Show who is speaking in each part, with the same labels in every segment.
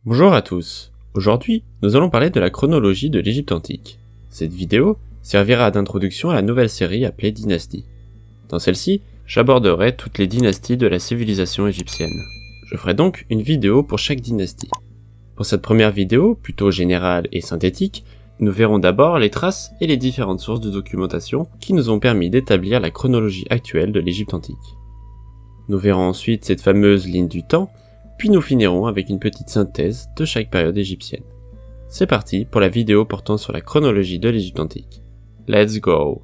Speaker 1: Bonjour à tous, aujourd'hui nous allons parler de la chronologie de l'Égypte antique. Cette vidéo servira d'introduction à la nouvelle série appelée Dynastie. Dans celle-ci, j'aborderai toutes les dynasties de la civilisation égyptienne. Je ferai donc une vidéo pour chaque dynastie. Pour cette première vidéo, plutôt générale et synthétique, nous verrons d'abord les traces et les différentes sources de documentation qui nous ont permis d'établir la chronologie actuelle de l'Égypte antique. Nous verrons ensuite cette fameuse ligne du temps, puis nous finirons avec une petite synthèse de chaque période égyptienne. C'est parti pour la vidéo portant sur la chronologie de l'Égypte antique. Let's go!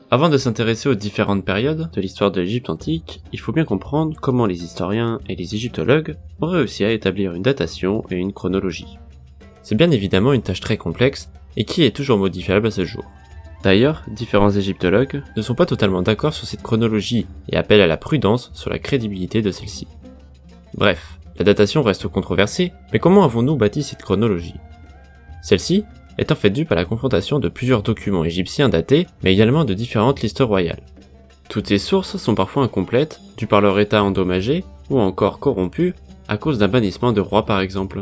Speaker 1: Avant de s'intéresser aux différentes périodes de l'histoire de l'Égypte antique, il faut bien comprendre comment les historiens et les égyptologues ont réussi à établir une datation et une chronologie. C'est bien évidemment une tâche très complexe et qui est toujours modifiable à ce jour. D'ailleurs, différents égyptologues ne sont pas totalement d'accord sur cette chronologie et appellent à la prudence sur la crédibilité de celle-ci. Bref, la datation reste controversée, mais comment avons-nous bâti cette chronologie? Celle-ci est en fait due à la confrontation de plusieurs documents égyptiens datés, mais également de différentes listes royales. Toutes ces sources sont parfois incomplètes, dues par leur état endommagé, ou encore corrompues, à cause d'un bannissement de roi par exemple.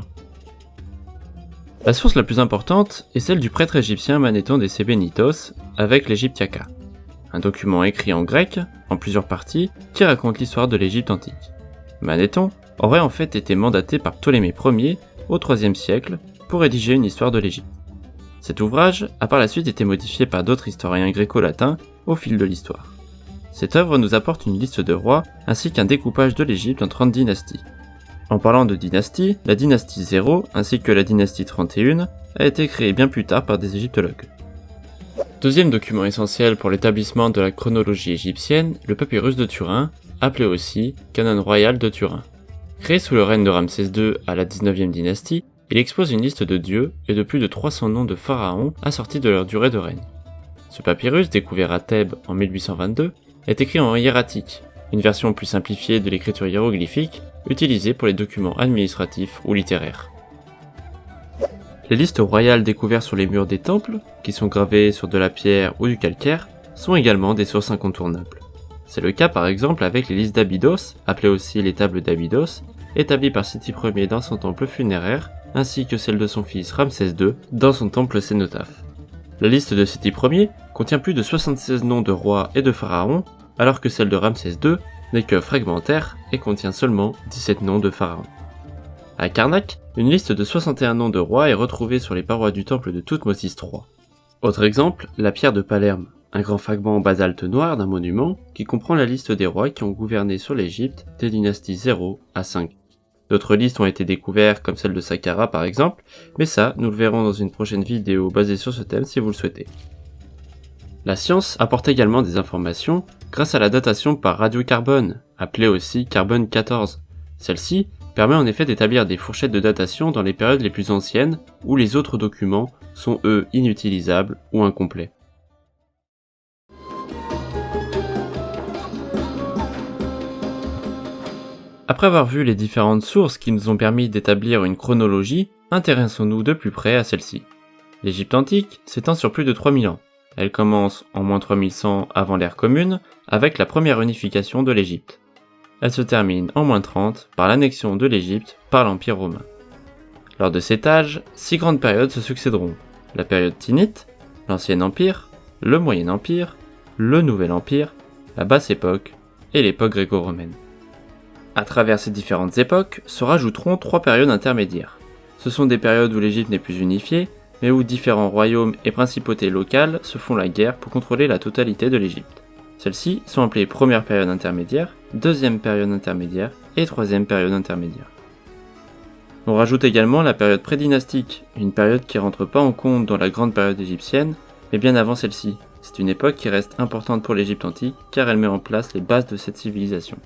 Speaker 1: La source la plus importante est celle du prêtre égyptien Manéthon des Sébennytos avec l'Egyptiaca, un document écrit en grec, en plusieurs parties, qui raconte l'histoire de l'Égypte antique. Manéthon aurait en fait été mandaté par Ptolémée Ier au IIIe siècle pour rédiger une histoire de l'Égypte. Cet ouvrage a par la suite été modifié par d'autres historiens gréco-latins au fil de l'histoire. Cette œuvre nous apporte une liste de rois ainsi qu'un découpage de l'Égypte en 30 dynasties. En parlant de dynastie, la dynastie 0 ainsi que la dynastie 31 a été créée bien plus tard par des égyptologues. Deuxième document essentiel pour l'établissement de la chronologie égyptienne, le papyrus de Turin, appelé aussi Canon royal de Turin. Créé sous le règne de Ramsès II à la 19e dynastie, il expose une liste de dieux et de plus de 300 noms de pharaons assortis de leur durée de règne. Ce papyrus, découvert à Thèbes en 1822, est écrit en hiératique, une version plus simplifiée de l'écriture hiéroglyphique utilisée pour les documents administratifs ou littéraires. Les listes royales découvertes sur les murs des temples, qui sont gravées sur de la pierre ou du calcaire, sont également des sources incontournables. C'est le cas par exemple avec les listes d'Abydos, appelées aussi les tables d'Abydos, établies par Séti Ier dans son temple funéraire, ainsi que celle de son fils Ramsès II dans son temple cénotaphe. La liste de Séti Ier contient plus de 76 noms de rois et de pharaons, alors que celle de Ramsès II n'est que fragmentaire et contient seulement 17 noms de pharaons. À Karnak, une liste de 61 noms de rois est retrouvée sur les parois du temple de Thoutmosis III. Autre exemple, la pierre de Palerme, un grand fragment en basalte noir d'un monument qui comprend la liste des rois qui ont gouverné sur l'Égypte des dynasties 0 à 5. D'autres listes ont été découvertes comme celle de Saqqara par exemple, mais ça, nous le verrons dans une prochaine vidéo basée sur ce thème si vous le souhaitez. La science apporte également des informations grâce à la datation par radiocarbone, appelée aussi carbone 14. Celle-ci permet en effet d'établir des fourchettes de datation dans les périodes les plus anciennes où les autres documents sont eux inutilisables ou incomplets. Après avoir vu les différentes sources qui nous ont permis d'établir une chronologie, intéressons-nous de plus près à celle-ci. L'Égypte antique s'étend sur plus de 3000 ans. Elle commence en moins 3100 avant l'ère commune, avec la première unification de l'Égypte. Elle se termine en moins 30 par l'annexion de l'Égypte par l'Empire romain. Lors de cet âge, 6 grandes périodes se succéderont. La période Tinnite, l'Ancien Empire, le Moyen Empire, le Nouvel Empire, la Basse Époque et l'époque gréco-romaine. À travers ces différentes époques se rajouteront 3 périodes intermédiaires. Ce sont des périodes où l'Égypte n'est plus unifiée, mais où différents royaumes et principautés locales se font la guerre pour contrôler la totalité de l'Égypte. Celles-ci sont appelées première période intermédiaire, deuxième période intermédiaire et troisième période intermédiaire. On rajoute également la période prédynastique, une période qui rentre pas en compte dans la grande période égyptienne, mais bien avant celle-ci. C'est une époque qui reste importante pour l'Égypte antique car elle met en place les bases de cette civilisation.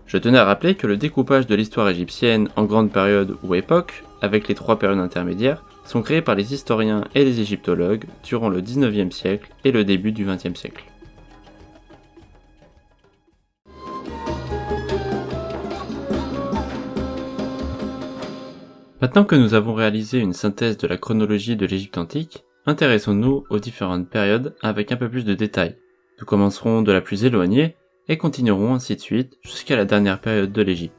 Speaker 1: Je tenais à rappeler que le découpage de l'histoire égyptienne en grandes périodes ou époques, avec les 3 périodes intermédiaires, sont créés par les historiens et les égyptologues durant le 19e siècle et le début du 20e siècle. Maintenant que nous avons réalisé une synthèse de la chronologie de l'Égypte antique, intéressons-nous aux différentes périodes avec un peu plus de détails. Nous commencerons de la plus éloignée et continuerons ainsi de suite jusqu'à la dernière période de l'Égypte.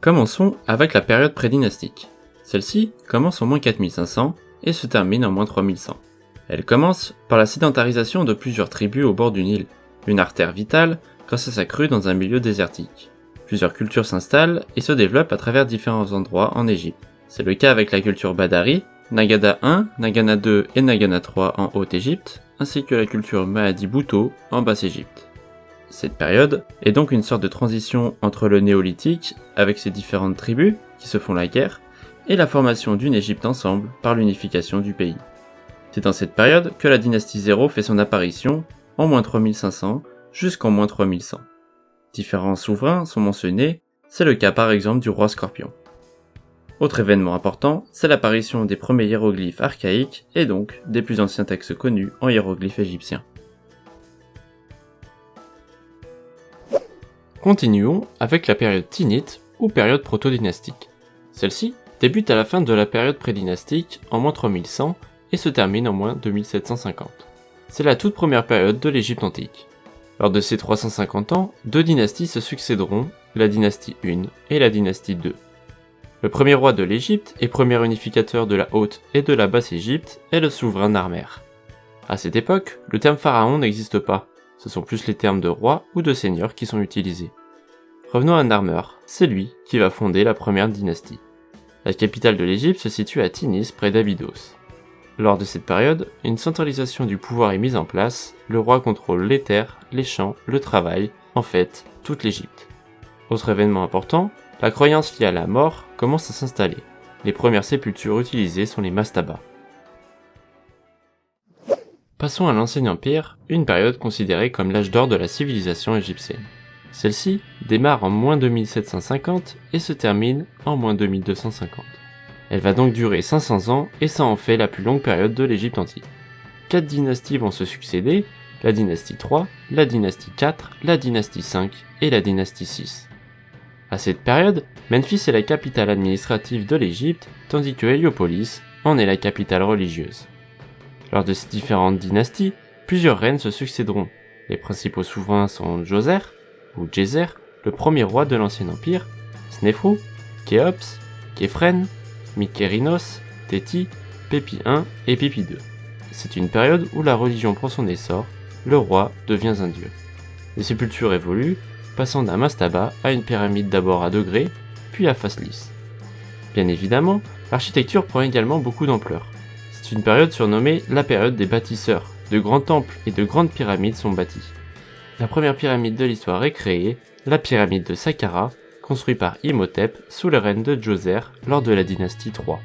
Speaker 1: Commençons avec la période prédynastique. Celle-ci commence en moins 4500 et se termine en moins 3100. Elle commence par la sédentarisation de plusieurs tribus au bord du Nil, une artère vitale grâce à sa crue dans un milieu désertique. Plusieurs cultures s'installent et se développent à travers différents endroits en Égypte. C'est le cas avec la culture Badari, Nagada I, Nagana II et Nagana III en Haute-Égypte, ainsi que la culture Mahdi Bhouto en Basse-Égypte. Cette période est donc une sorte de transition entre le néolithique, avec ses différentes tribus qui se font la guerre, et la formation d'une Égypte ensemble par l'unification du pays. C'est dans cette période que la dynastie 0 fait son apparition, en moins 3500 jusqu'en moins 3100. Différents souverains sont mentionnés, c'est le cas par exemple du roi Scorpion. Autre événement important, c'est l'apparition des premiers hiéroglyphes archaïques et donc des plus anciens textes connus en hiéroglyphes égyptiens. Continuons avec la période Tinnite ou période proto-dynastique. Celle-ci débute à la fin de la période prédynastique en moins 3100 et se termine en moins 2750. C'est la toute première période de l'Égypte antique. Lors de ces 350 ans, deux dynasties se succéderont, la dynastie 1 et la dynastie 2. Le premier roi de l'Égypte et premier unificateur de la Haute et de la Basse-Égypte est le souverain Narmer. À cette époque, le terme pharaon n'existe pas, ce sont plus les termes de roi ou de seigneur qui sont utilisés. Revenons à Narmer, c'est lui qui va fonder la première dynastie. La capitale de l'Égypte se situe à Tinis près d'Abydos. Lors de cette période, une centralisation du pouvoir est mise en place, le roi contrôle les terres, les champs, le travail, en fait, toute l'Égypte. Autre événement important, la croyance liée à la mort commence à s'installer. Les premières sépultures utilisées sont les mastabas. Passons à l'Ancien Empire, une période considérée comme l'âge d'or de la civilisation égyptienne. Celle-ci démarre en moins 2750 et se termine en moins 2250. Elle va donc durer 500 ans et ça en fait la plus longue période de l'Égypte antique. 4 dynasties vont se succéder, la dynastie 3, la dynastie 4, la dynastie 5 et la dynastie 6. À cette période, Memphis est la capitale administrative de l'Égypte, tandis que Héliopolis en est la capitale religieuse. Lors de ces différentes dynasties, plusieurs reines se succéderont. Les principaux souverains sont Djoser, ou Djeser, le premier roi de l'Ancien Empire, Snéfrou, Khéops, Képhren, Mykérinos, Téti, Pépi I et Pépi II. C'est une période où la religion prend son essor, le roi devient un dieu. Les sépultures évoluent, passant d'un mastaba à une pyramide d'abord à degrés, puis à face lisse. Bien évidemment, l'architecture prend également beaucoup d'ampleur. C'est une période surnommée la période des bâtisseurs. De grands temples et de grandes pyramides sont bâtis. La première pyramide de l'histoire est créée, la pyramide de Saqqara, construite par Imhotep sous le règne de Djoser lors de la dynastie 3.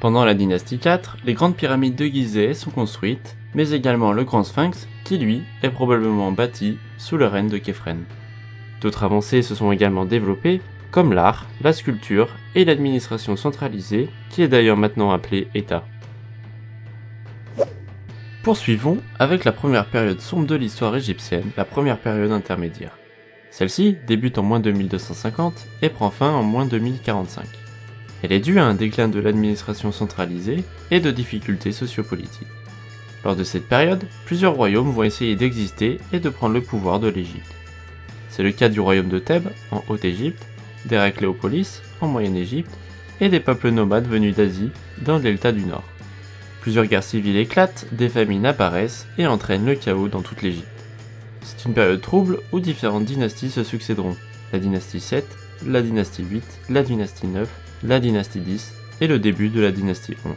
Speaker 1: Pendant la dynastie 4, les grandes pyramides de Gizeh sont construites, mais également le grand sphinx, qui lui est probablement bâti sous le règne de Képhren. D'autres avancées se sont également développées, comme l'art, la sculpture et l'administration centralisée, qui est d'ailleurs maintenant appelée État. Poursuivons avec la première période sombre de l'histoire égyptienne, la première période intermédiaire. Celle-ci débute en moins 2250 et prend fin en moins 2045. Elle est due à un déclin de l'administration centralisée et de difficultés sociopolitiques. Lors de cette période, plusieurs royaumes vont essayer d'exister et de prendre le pouvoir de l'Égypte. C'est le cas du royaume de Thèbes en Haute-Égypte, d'Hérakléopolis en Moyenne-Égypte et des peuples nomades venus d'Asie dans le delta du Nord. Plusieurs guerres civiles éclatent, des famines apparaissent et entraînent le chaos dans toute l'Égypte. C'est une période trouble où différentes dynasties se succéderont, la dynastie 7, la dynastie 8, la dynastie 9, la dynastie 10 et le début de la dynastie 11.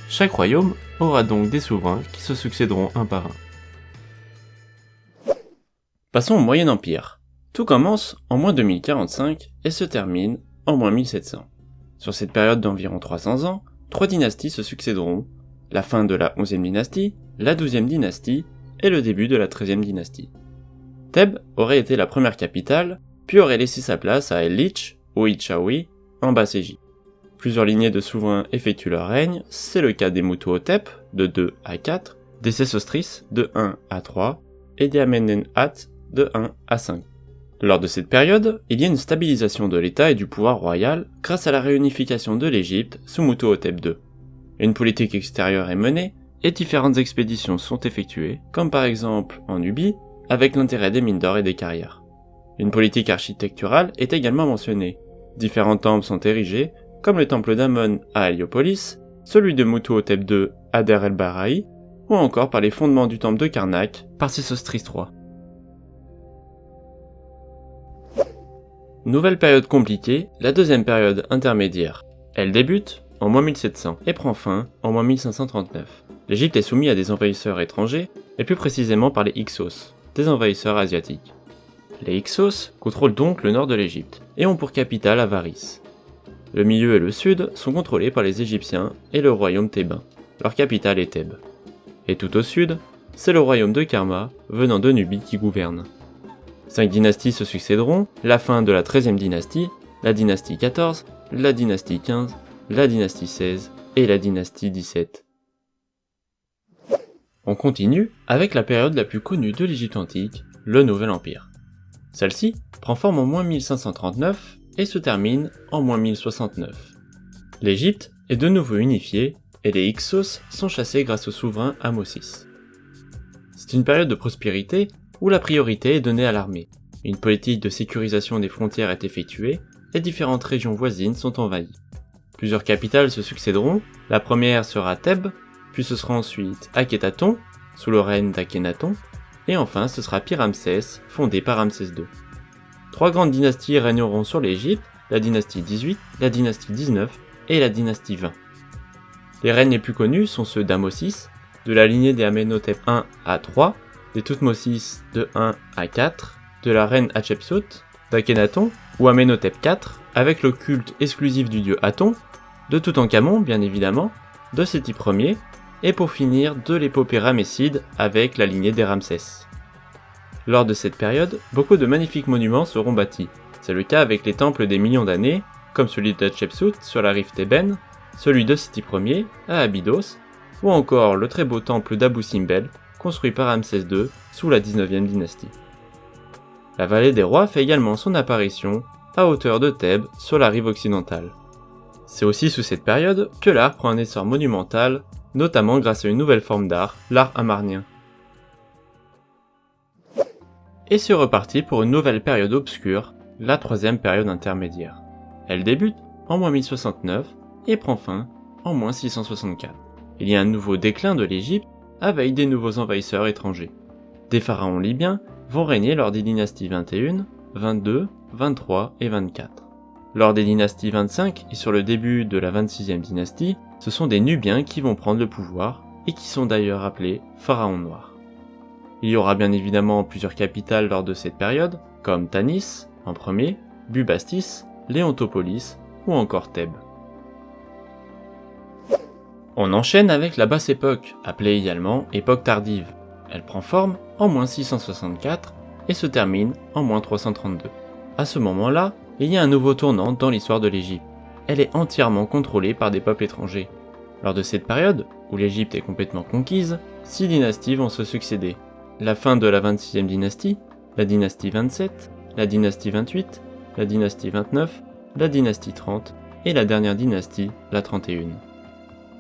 Speaker 1: Chaque royaume aura donc des souverains qui se succéderont un par un. Passons au Moyen Empire. Tout commence en moins 2045 et se termine en moins 1700. Sur cette période d'environ 300 ans, 3 dynasties se succéderont, la fin de la 11e dynastie, la 12e dynastie et le début de la 13e dynastie. Thèbes aurait été la première capitale, puis aurait laissé sa place à El-Lich ou Itchaoui en Basse-Égypte. Plusieurs lignées de souverains effectuent leur règne, c'est le cas des Mutuhotep de 2 à 4, des Sésostris de 1 à 3 et des Amenemhat de 1 à 5. Lors de cette période, il y a une stabilisation de l'État et du pouvoir royal grâce à la réunification de l'Égypte sous Moutohotep II. Une politique extérieure est menée et différentes expéditions sont effectuées, comme par exemple en Nubie, avec l'intérêt des mines d'or et des carrières. Une politique architecturale est également mentionnée. Différents temples sont érigés, comme le temple d'Amon à Héliopolis, celui de Moutohotep II à Der el-Bahraï, ou encore par les fondements du temple de Karnak par Sésostris III. Nouvelle période compliquée, la deuxième période intermédiaire. Elle débute en moins 1700 et prend fin en moins 1539. L'Égypte est soumise à des envahisseurs étrangers, et plus précisément par les Hyksos, des envahisseurs asiatiques. Les Hyksos contrôlent donc le nord de l'Égypte, et ont pour capitale Avaris. Le milieu et le sud sont contrôlés par les Égyptiens et le royaume thébain. Leur capitale est Thèbes. Et tout au sud, c'est le royaume de Kerma, venant de Nubie, qui gouverne. 5 dynasties se succéderont, la fin de la 13e dynastie, la dynastie 14, la dynastie 15, la dynastie 16 et la dynastie 17. On continue avec la période la plus connue de l'Égypte antique, le Nouvel Empire. Celle-ci prend forme en moins 1539 et se termine en moins 1069. L'Égypte est de nouveau unifiée et les Hyksos sont chassés grâce au souverain Ahmosis. C'est une période de prospérité où la priorité est donnée à l'armée. Une politique de sécurisation des frontières est effectuée et différentes régions voisines sont envahies. Plusieurs capitales se succéderont, la première sera Thèbes, puis ce sera ensuite Akhénaton, sous le règne d'Akhénaton, et enfin ce sera Pi-Ramsès, fondé par Ramsès II. 3 grandes dynasties régneront sur l'Égypte, la dynastie 18, la dynastie 19 et la dynastie 20. Les règnes les plus connus sont ceux d'Ahmosis, de la lignée des Amenhotep I à III, des Thoutmosis de 1 à 4, de la reine Hatshepsut, d'Akhénaton ou Amenhotep IV, avec le culte exclusif du dieu Aton, de Toutankhamon bien évidemment, de Séti Ier, et pour finir de l'épopée ramesside avec la lignée des Ramsès. Lors de cette période, beaucoup de magnifiques monuments seront bâtis. C'est le cas avec les temples des millions d'années, comme celui d'Hatshepsut sur la rive thébaine, celui de Séti Ier à Abydos, ou encore le très beau temple d'Abou Simbel, construit par Ramsès II sous la 19e dynastie. La vallée des rois fait également son apparition à hauteur de Thèbes sur la rive occidentale. C'est aussi sous cette période que l'art prend un essor monumental, notamment grâce à une nouvelle forme d'art, l'art amarnien. Et c'est reparti pour une nouvelle période obscure, la troisième période intermédiaire. Elle débute en moins 1069 et prend fin en moins 664. Il y a un nouveau déclin de l'Égypte avec des nouveaux envahisseurs étrangers. Des pharaons libyens vont régner lors des dynasties 21, 22, 23 et 24. Lors des dynasties 25 et sur le début de la 26e dynastie, ce sont des Nubiens qui vont prendre le pouvoir et qui sont d'ailleurs appelés pharaons noirs. Il y aura bien évidemment plusieurs capitales lors de cette période, comme Tanis en premier, Bubastis, Léontopolis ou encore Thèbes. On enchaîne avec la basse époque, appelée également époque tardive. Elle prend forme en moins 664 et se termine en moins 332. À ce moment-là, il y a un nouveau tournant dans l'histoire de l'Égypte. Elle est entièrement contrôlée par des peuples étrangers. Lors de cette période, où l'Égypte est complètement conquise, 6 dynasties vont se succéder. La fin de la 26e dynastie, la dynastie 27, la dynastie 28, la dynastie 29, la dynastie 30 et la dernière dynastie, la 31.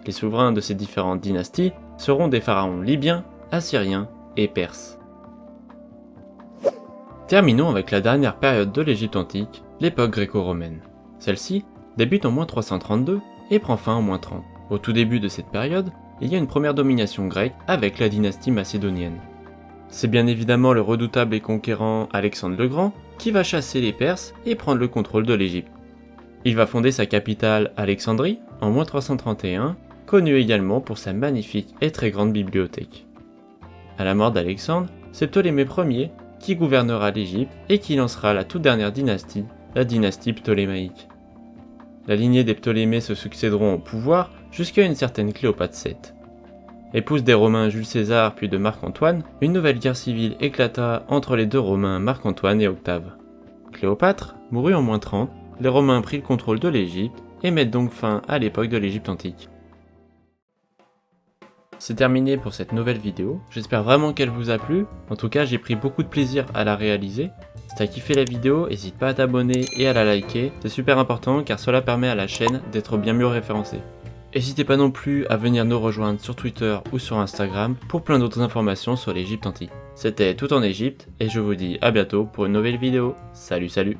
Speaker 1: Les souverains de ces différentes dynasties seront des pharaons libyens, assyriens et perses. Terminons avec la dernière période de l'Égypte antique, l'époque gréco-romaine. Celle-ci débute en moins 332 et prend fin en moins 30. Au tout début de cette période, il y a une première domination grecque avec la dynastie macédonienne. C'est bien évidemment le redoutable et conquérant Alexandre le Grand qui va chasser les Perses et prendre le contrôle de l'Égypte. Il va fonder sa capitale Alexandrie en moins 331, connue également pour sa magnifique et très grande bibliothèque. À la mort d'Alexandre, c'est Ptolémée Ier qui gouvernera l'Égypte et qui lancera la toute dernière dynastie, la dynastie ptolémaïque. La lignée des Ptolémées se succéderont au pouvoir jusqu'à une certaine Cléopâtre VII. Épouse des Romains Jules César puis de Marc-Antoine, une nouvelle guerre civile éclata entre les deux Romains Marc-Antoine et Octave. Cléopâtre mourut en moins 30, les Romains prirent le contrôle de l'Égypte et mettent donc fin à l'époque de l'Égypte antique. C'est terminé pour cette nouvelle vidéo, j'espère vraiment qu'elle vous a plu, en tout cas j'ai pris beaucoup de plaisir à la réaliser. Si t'as kiffé la vidéo, n'hésite pas à t'abonner et à la liker, c'est super important car cela permet à la chaîne d'être bien mieux référencée. N'hésitez pas non plus à venir nous rejoindre sur Twitter ou sur Instagram pour plein d'autres informations sur l'Égypte antique. C'était Tout en Égypte et je vous dis à bientôt pour une nouvelle vidéo. Salut salut!